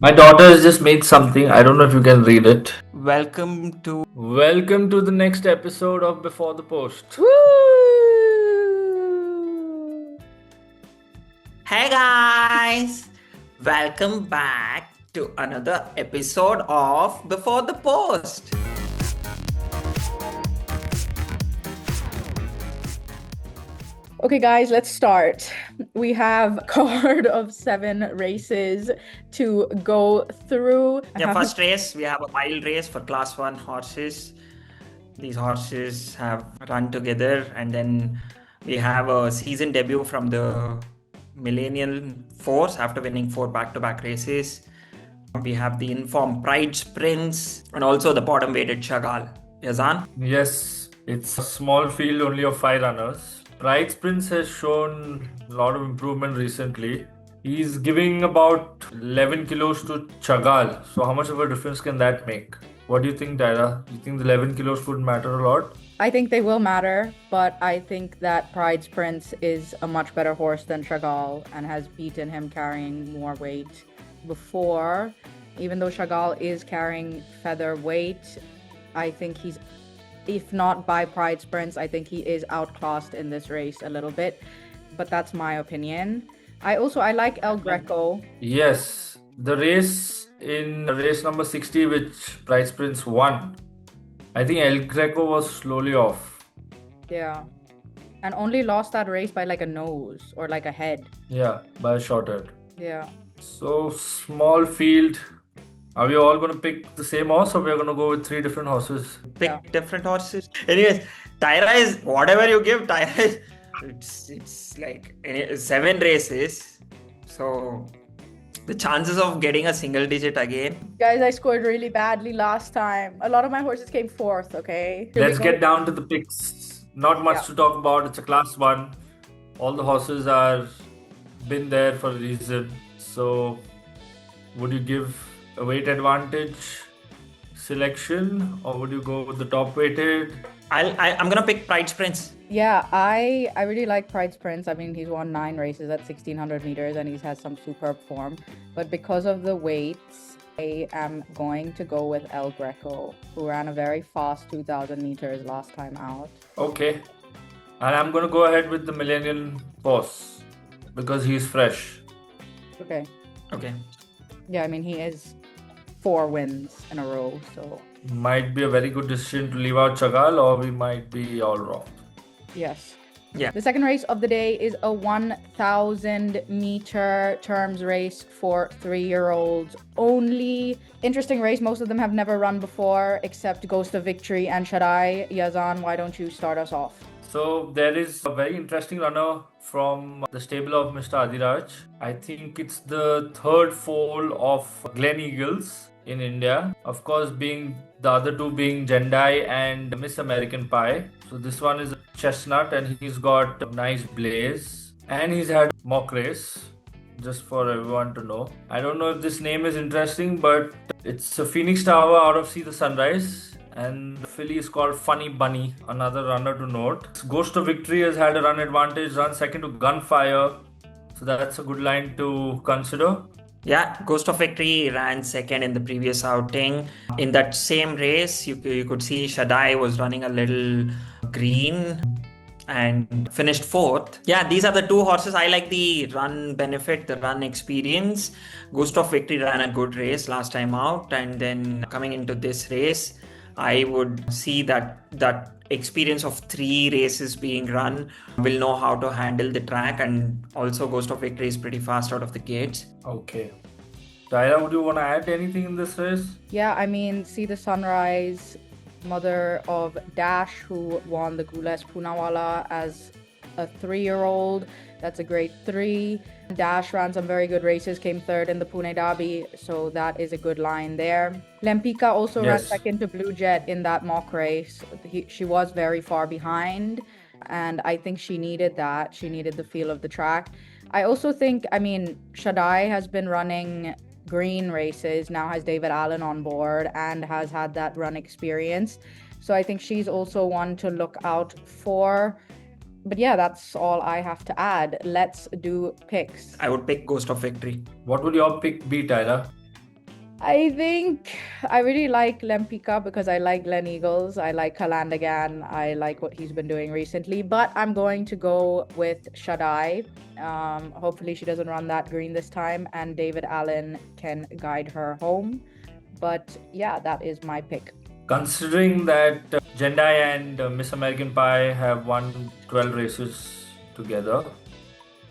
My daughter has just made something. I don't know if you can read it. Welcome to Welcome to the next episode of Before the Post. Woo! Hey guys! Welcome back to another episode of Before the Post. Okay, guys, let's start. We have a card of 7 races to go through. First race, we have a wild race for Class 1 horses. These horses have run together, and then we have a season debut from the Millennial Force after winning 4 back-to-back races. We have the informed Pride Sprints and also the bottom weighted Chagall. Yazan? Yes, it's a small field only of 5 runners. Pride Prince has shown a lot of improvement recently. He's giving about 11 kilos to Chagal. So, how much of a difference can that make? What do you think, Tyra? Do you think the 11 kilos would matter a lot? I think they will matter, but I think that Pride's Prince is a much better horse than Chagall and has beaten him carrying more weight before. Even though Chagall is carrying feather weight, I think he's, if not by Pride's Prince, I think he is outclassed in this race a little bit, but that's my opinion. I like El Greco. Yes, the race in race number 60, which Price Prince won, I think El Greco was slowly off. Yeah. And only lost that race by like a nose or like a head. Yeah, by a short head. Yeah. So, small field. Are we all going to pick the same horse or we're going to go with 3 different horses? Pick different horses. Anyways, Tyra is whatever you give. Tyra is it's like 7 races, so the chances of getting a single digit again. Guys, I scored really badly last time. A lot of my horses came fourth, okay? Let's get down to the picks. Not much Yeah. to talk about. It's a class 1. All the horses are been there for a reason. So, would you give a weight advantage selection or would you go with the top weighted? I'm gonna pick Pride Sprints. Yeah, I really like Pride's Prince. I mean, he's won 9 races at 1600 meters and he's had some superb form. But because of the weights, I am going to go with El Greco, who ran a very fast 2000 meters last time out. Okay. And I'm going to go ahead with the Millennial Boss because he's fresh. Okay. Okay. Yeah, I mean, he is 4 wins in a row, so Might be a very good decision to leave out Chagal or we might be all wrong. yes. Yeah. The second race of the day is a 1000 meter terms race for 3-year-olds only. Interesting race. Most of them have never run before except Ghost of Victory and Shaddai. Yazan, why don't you start us off? So there is a very interesting runner from the stable of Mr. Adiraj. I think it's the third foal of Glen Eagles in India. Of course, being the other two being Jendai and Miss American Pie. So this one is a chestnut and he's got a nice blaze. And he's had mock race, just for everyone to know. I don't know if this name is interesting, but it's a Phoenix Tower out of See the Sunrise. And the filly is called Funny Bunny, another runner to note. Ghost of Victory has had a run advantage, run second to Gunfire. So that's a good line to consider. Yeah, Ghost of Victory ran second in the previous outing. In that same race, you could see Shaddai was running a little green and finished fourth. Yeah, these are the 2 horses. I like the run benefit, the run experience. Ghost of Victory ran a good race last time out, and then coming into this race, I would see that experience of 3 races being run will know how to handle the track, and also Ghost of Victory is pretty fast out of the gates. Okay. Tyra, would you want to add anything in this race? Yeah, I mean, See the Sunrise, mother of Dash, who won the Gules Poonawalla as a 3-year-old. That's a grade 3. Dash ran some very good races, came third in the Pune Derby, so that is a good line there. Lempika also ran Yes. second to Blue Jet in that mock race. She was very far behind, and I think she needed that. She needed the feel of the track. I also think, I mean, Shaddai has been running green races, now has David Allen on board and has had that run experience. So I think she's also one to look out for. But yeah, that's all I have to add. Let's do picks. I would pick Ghost of Victory. What would your pick be, Tyra? I think I really like Lempicka because I like Glen Eagles. I like Kalandagan. I like what he's been doing recently. But I'm going to go with Shaddai. Hopefully she doesn't run that green this time and David Allen can guide her home. But yeah, that is my pick. Considering that Jendai and Miss American Pie have won 12 races together,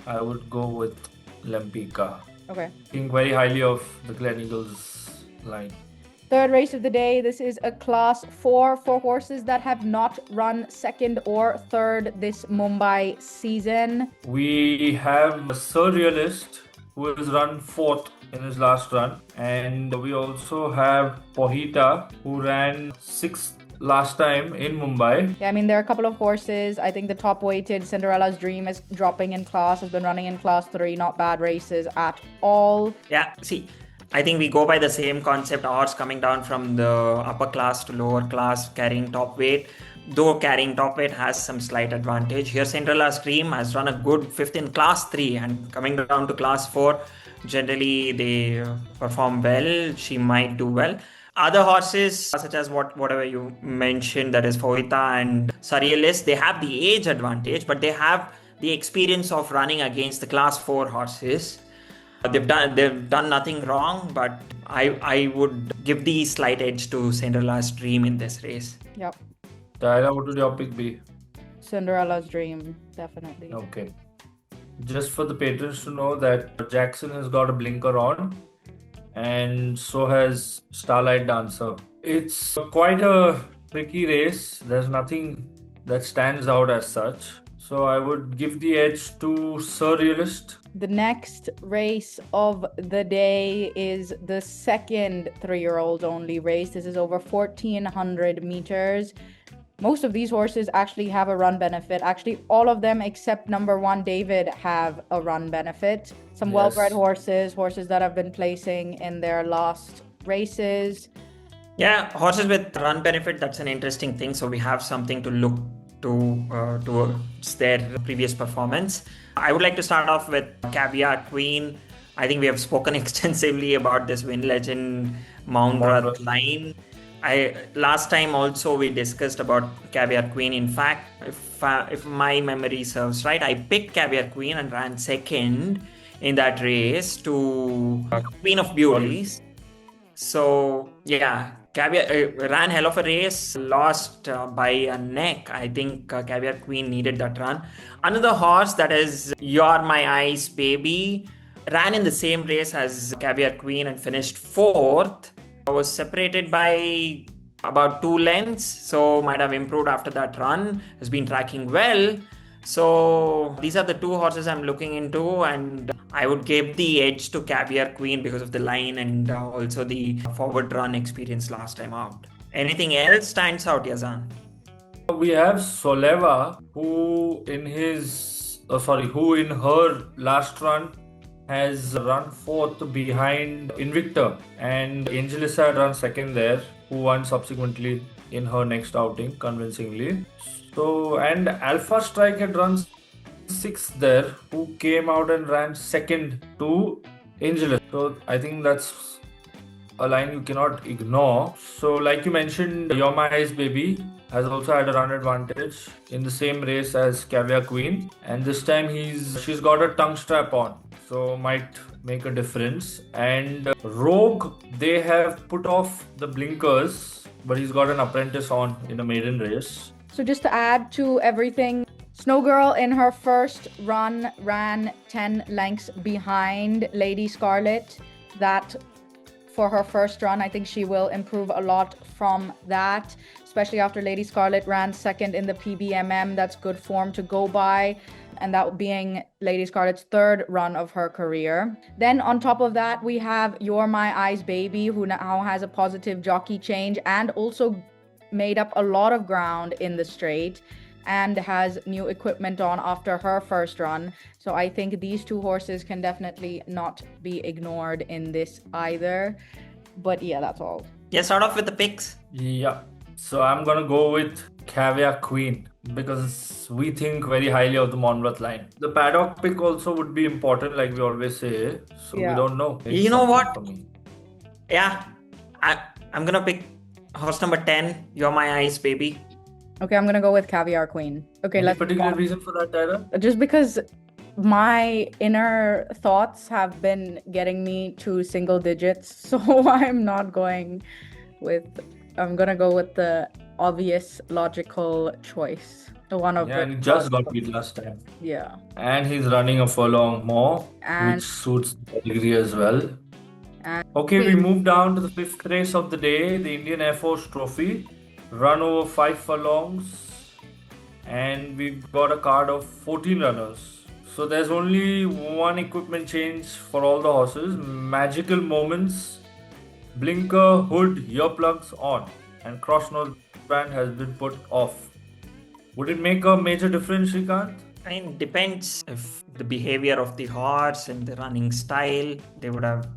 I would go with Lempicka. Okay. Think very highly of the Glen Eagles line. Third race of the day. This is a class 4 for horses that have not run second or third this Mumbai season. We have a surrealist who has run fourth in his last run, and we also have Pohita who ran sixth last time in Mumbai. Yeah, I mean, there are a couple of horses. I think the top weighted Cinderella's Dream is dropping in class, has been running in class 3, not bad races at all. Yeah, see, I think we go by the same concept, horse coming down from the upper class to lower class, carrying top weight. Though carrying top weight has some slight advantage. Here, Cinderella's Dream has run a good fifth in class 3 and coming down to class 4, generally they perform well. She might do well. Other horses, such as whatever you mentioned, that is Foita and Surrealist, they have the age advantage, but they have the experience of running against the class 4 horses. They've done nothing wrong, but I would give the slight edge to Cinderella's Dream in this race. Yep. Tyra, what would your pick be? Cinderella's Dream, definitely. Okay. Just for the patrons to know that Jackson has got a blinker on, and so has Starlight Dancer. It's quite a tricky race. There's nothing that stands out as such. So I would give the edge to Surrealist. The next race of the day is the second 3-year-old only race. This is over 1,400 meters. Most of these horses actually have a run benefit. Actually, all of them except number 1, David, have a run benefit. Some well-bred horses that have been placing in their last races. Yeah, horses with run benefit, that's an interesting thing. So we have something to look towards their previous performance. I would like to start off with Caviar Queen. I think we have spoken extensively about this Win Legend Mount line. Last time also we discussed about Caviar Queen. In fact, if my memory serves right, I picked Caviar Queen and ran second in that race to Queen of Beauties. So yeah, Caviar ran hell of a race, lost by a neck. I think Caviar Queen needed that run. Another horse, that is You're My Eyes Baby, ran in the same race as Caviar Queen and finished 4th. Was separated by about 2 lengths, so might have improved after that run. Has been tracking well. So these are the 2 horses I'm looking into, and I would give the edge to Caviar Queen because of the line and also the forward run experience last time out. Anything else stands out, Yazan? We have Soleva, who in her last run has run 4th behind Invicta, and Angelissa had run 2nd there, who won subsequently in her next outing convincingly. So, and Alpha Strike had run 6th there, who came out and ran 2nd to Angelissa. So I think that's a line you cannot ignore. So like you mentioned, You're My Eyes Baby has also had a run advantage in the same race as Caviar Queen, and this time she's got a tongue strap on, so might make a difference. And Rogue, they have put off the blinkers, but he's got an apprentice on in a maiden race. So just to add to everything, Snowgirl in her first run ran 10 lengths behind Lady Scarlet. That for her first run, I think she will improve a lot from that, especially after Lady Scarlet ran 2nd in the PBMM. That's good form to go by, and that being Lady Scarlet's 3rd run of her career. Then on top of that, we have You're My Eyes Baby, who now has a positive jockey change and also made up a lot of ground in the straight and has new equipment on after her first run. So I think these 2 horses can definitely not be ignored in this either. But yeah, that's all. Yeah, start off with the picks. Yeah, so I'm gonna go with Caviar Queen because we think very highly of the Monmouth line. The paddock pick also would be important, like we always say. So we don't know. You know what? Yeah, I'm gonna pick horse number 10. You're my eyes, baby. Okay, I'm gonna go with Caviar Queen. Okay, Any let's move particular on. reason for that, Tyra? Just because my inner thoughts have been getting me to single digits, so I'm not going with. I'm gonna go with the obvious logical choice, the one of Yeah, the and he just got beat last time. yeah. And he's running a furlong more, And which suits the pedigree as well. and Okay, we move down to the fifth race of the day, the Indian Air Force Trophy. Run over 5 furlongs, and we've got a card of 14 runners. So there's only one equipment change for all the horses. Magical moments, blinker, hood, earplugs on, and cross nose band has been put off. Would it make a major difference, Shrikant? I mean, depends if the behavior of the horse and the running style. They would have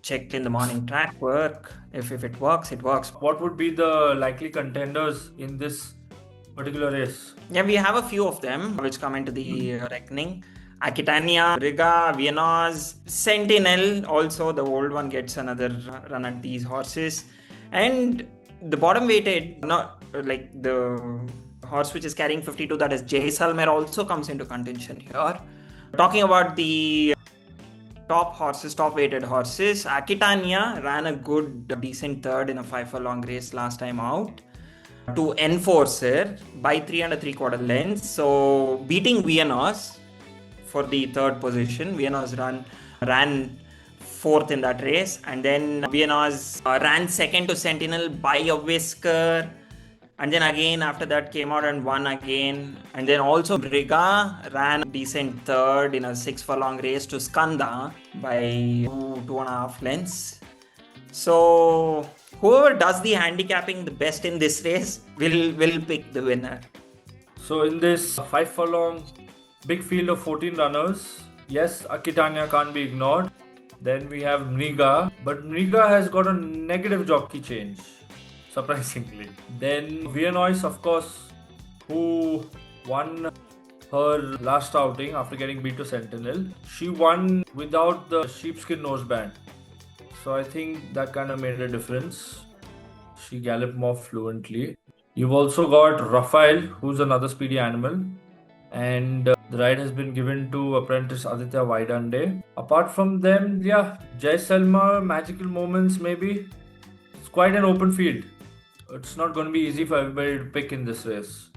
checked in the morning track work. If it works, it works. What would be the likely contenders in this particular race? Yeah, we have a few of them which come into the reckoning. Aquitania, Riga, Vienna's, Sentinel, also the old one gets another run at these horses. And the bottom weighted, not like the horse which is carrying 52, that is Jaisalmer, also comes into contention here. Talking about the top horses, top weighted horses, Aquitania ran a good, decent third in a 5 furlong race last time out to Enforcer by 3 3/4 lengths. So beating Vienna's for the third position. Vienna's ran fourth in that race, and then Vienna's ran second to Sentinel by a whisker. And then again after that came out and won again. And then also Riga ran a decent third in a 6 furlong race to Skanda by 2.5 lengths. So whoever does the handicapping the best in this race will pick the winner. So in this 5 furlong big field of 14 runners, yes, Aquitania can't be ignored. Then we have Mriga, but Mriga has got a negative jockey change, surprisingly. Then Viennois, of course, who won her last outing after getting beat to Sentinel. She won without the sheepskin noseband. So I think that kind of made a difference. She galloped more fluently. You've also got Raphael, who's another speedy animal. And the ride has been given to apprentice Aditya Vaidande. Apart from them, yeah, Jaisalmer, magical moments maybe. It's quite an open field. It's not going to be easy for everybody to pick in this race.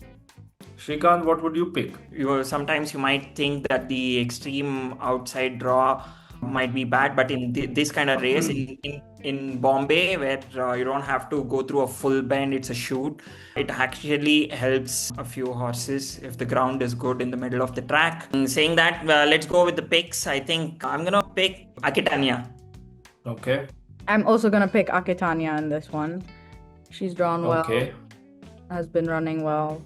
Shrikant, what would you pick? Sometimes you might think that the extreme outside draw might be bad, but in this kind of race in Bombay, where you don't have to go through a full bend, it's a shoot, it actually helps a few horses if the ground is good in the middle of the track. And saying that, let's go with the picks. I think I'm gonna pick Aquitania. Okay. I'm also gonna pick Aquitania in this one. She's drawn well, Okay. has been running well,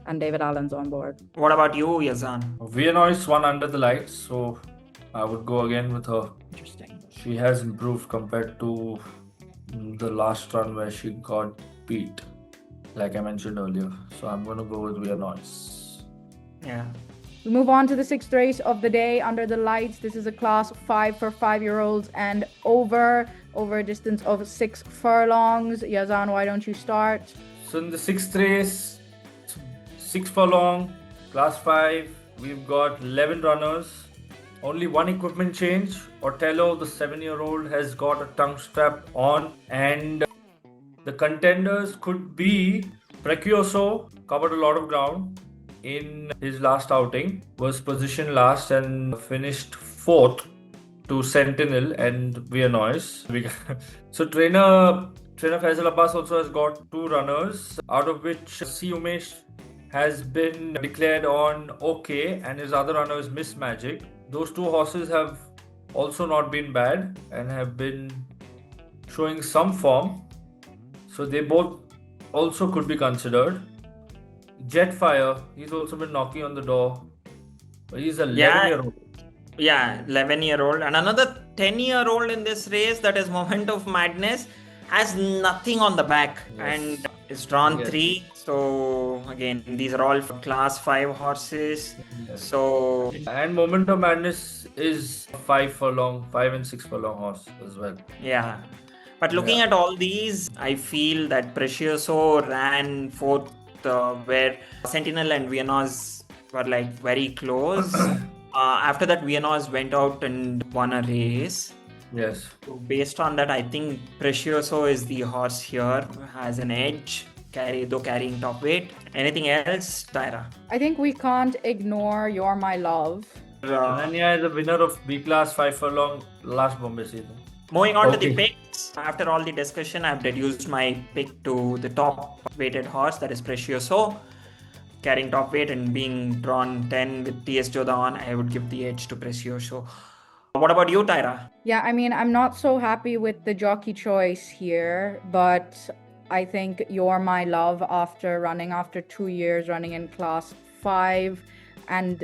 and David Allen's on board. What about you, Yazan? Viennois won under the lights, so I would go again with her. Interesting. She has improved compared to the last run where she got beat, like I mentioned earlier. So I'm going to go with Viennois. Yeah. We move on to the sixth race of the day under the lights. This is a class 5 for 5-year-olds and over a distance of 6 furlongs. Yazan, why don't you start? So in the sixth race, 6 furlong, class 5, we've got 11 runners. Only one equipment change. Otello, the 7-year-old, has got a tongue strap on, and the contenders could be Precioso, covered a lot of ground in his last outing, was positioned last and finished 4th to Sentinel and Viennois. So trainer Faisal Abbas also has got 2 runners, out of which C. Umesh has been declared on OK, and his other runner is Miss Magic. Those 2 horses have also not been bad and have been showing some form. So they both also could be considered. Jetfire, he's also been knocking on the door. But he's a 11-year-old. Yeah, 11-year-old. And another 10-year-old in this race, that is Moment of Madness, has nothing on the back. Yes. And it's drawn Yes. 3. So again, these are all class 5 horses. Yes. So And Momentum Madness is 5 furlong, 5 and 6 furlong horse as well. yeah. But looking Yeah. at all these, I feel that Precioso ran fourth, where Sentinel and Viennoise were like very close. After that, Viennoise went out and won a race. Yes. So based on that, I think Precioso is the horse here, has an edge, carrying top weight. Anything else, Tyra? I think we can't ignore You're My Love. Ananya is the winner of B class 5 furlong last Bombay season. Moving on to Okay. the picks. After all the discussion, I've reduced my pick to the top weighted horse, that is Precioso. Carrying top weight and being drawn 10 with TS Joda on, I would give the edge to Precioso. What about you, Tyra? Yeah, I mean, I'm not so happy with the jockey choice here, but I think You're My Love, after 2 years running in class 5 and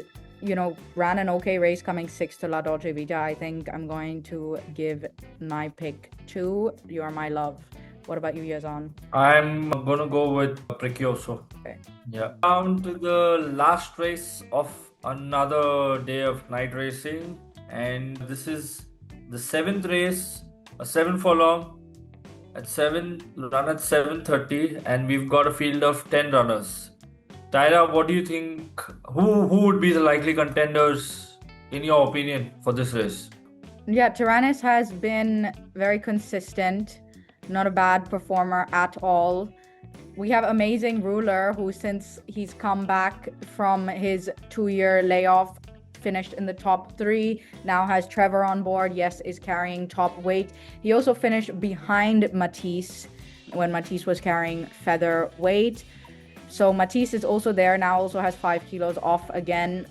ran an okay race coming 6th to La Dolce Vita, I think I'm going to give my pick to You're My Love. What about you, Yazan? I'm gonna go with Precioso. Okay. Yeah. Down to the last race of another day of night racing, and this is the 7th race, a 7 furlong run at 7:30, and we've got a field of 10 runners. Tyra, what do you think? Who would be the likely contenders in your opinion for this race? Yeah, Tyrannus has been very consistent, not a bad performer at all. We have Amazing Ruler, who since he's come back from his 2-year layoff, finished in the top 3, now has Trevor on board, yes, is carrying top weight. He also finished behind Matisse when Matisse was carrying feather weight. So Matisse is also there now, also has 5 kilos off again.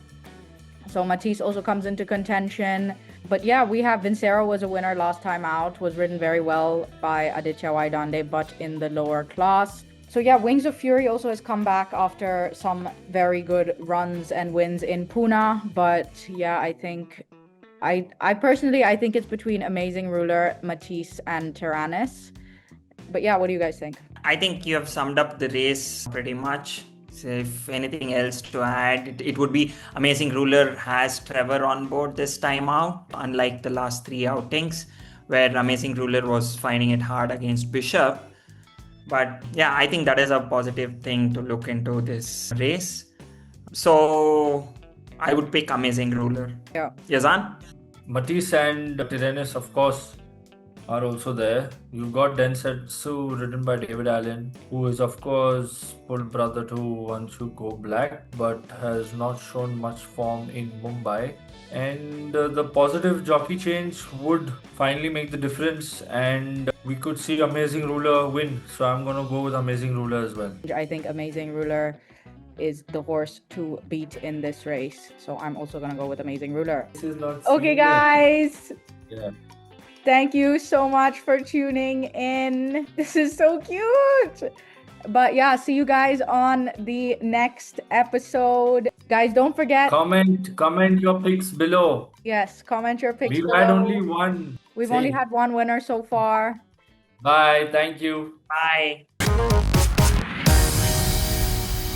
So Matisse also comes into contention. But yeah, we have Vincero was a winner last time out, was ridden very well by Aditya Waidande, but in the lower class. So yeah, Wings of Fury also has come back after some very good runs and wins in Pune. But yeah, I think, I personally, I think it's between Amazing Ruler, Matisse, and Tyrannus. But yeah, what do you guys think? I think you have summed up the race pretty much. So if anything else to add, it would be Amazing Ruler has Trevor on board this time out, unlike the last 3 outings, where Amazing Ruler was finding it hard against Bishop. But yeah, I think that is a positive thing to look into this race. So I would pick Amazing Ruler. Yeah. Yazan? Matisse and Tyrannus, of course, are also there. You've got Densetsu ridden by David Allen, who is of course full brother to Vanshu Go Black, but has not shown much form in Mumbai. And the positive jockey change would finally make the difference, and we could see Amazing Ruler win. So I'm gonna go with Amazing Ruler as well. I think Amazing Ruler is the horse to beat in this race. So I'm also gonna go with Amazing Ruler. This is not Okay, serious. guys. Yeah. Thank you so much for tuning in. This is so cute. But yeah, see you guys on the next episode. Guys, don't forget. Comment your picks below. Yes, comment your picks. We've had below. only one. We've only had one winner so far. Bye. Thank you. Bye.